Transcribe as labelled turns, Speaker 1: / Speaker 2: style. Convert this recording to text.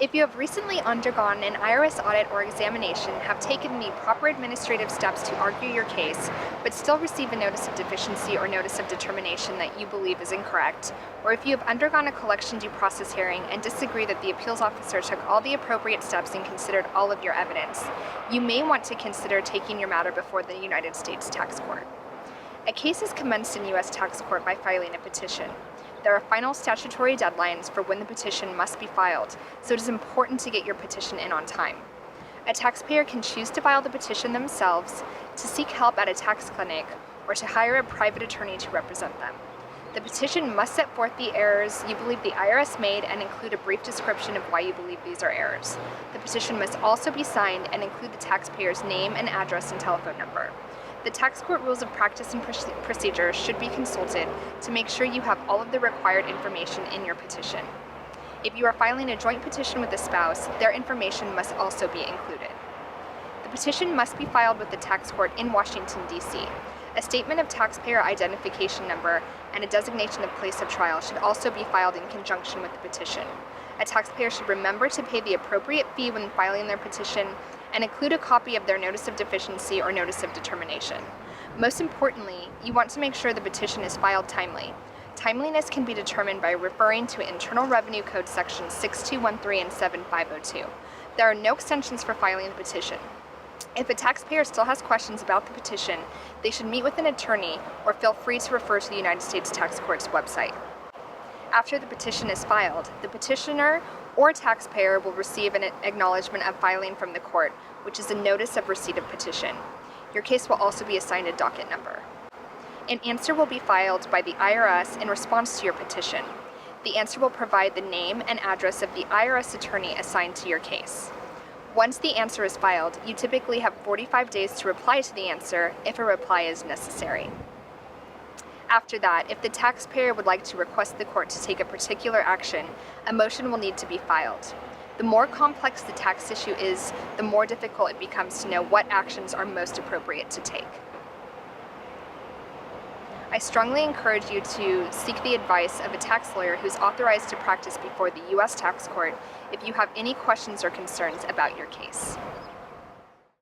Speaker 1: If you have recently undergone an IRS audit or examination, have taken the proper administrative steps to argue your case, but still receive a notice of deficiency or notice of determination that you believe is incorrect, or if you have undergone a collection due process hearing and disagree that the appeals officer took all the appropriate steps and considered all of your evidence, you may want to consider taking your matter before the United States Tax Court. A case is commenced in U.S. Tax Court by filing a petition. There are final statutory deadlines for when the petition must be filed, so it is important to get your petition in on time. A taxpayer can choose to file the petition themselves, to seek help at a tax clinic, or to hire a private attorney to represent them. The petition must set forth the errors you believe the IRS made and include a brief description of why you believe these are errors. The petition must also be signed and include the taxpayer's name and address and telephone number. The tax court rules of practice and procedure should be consulted to make sure you have all of the required information in your petition. If you are filing a joint petition with a spouse, their information must also be included. The petition must be filed with the tax court in Washington, D.C. A statement of taxpayer identification number and a designation of place of trial should also be filed in conjunction with the petition. A taxpayer should remember to pay the appropriate fee when filing their petition and include a copy of their notice of deficiency or notice of determination. Most importantly, you want to make sure the petition is filed timely. Timeliness can be determined by referring to Internal Revenue Code sections 6213 and 7502. There are no extensions for filing the petition. If a taxpayer still has questions about the petition, they should meet with an attorney or feel free to refer to the United States Tax Court's website. After the petition is filed, the petitioner or taxpayer will receive an acknowledgement of filing from the court, which is a notice of receipt of petition. Your case will also be assigned a docket number. An answer will be filed by the IRS in response to your petition. The answer will provide the name and address of the IRS attorney assigned to your case. Once the answer is filed, you typically have 45 days to reply to the answer if a reply is necessary. After that, if the taxpayer would like to request the court to take a particular action, a motion will need to be filed. The more complex the tax issue is, the more difficult it becomes to know what actions are most appropriate to take. I strongly encourage you to seek the advice of a tax lawyer who's authorized to practice before the U.S. Tax Court if you have any questions or concerns about your case.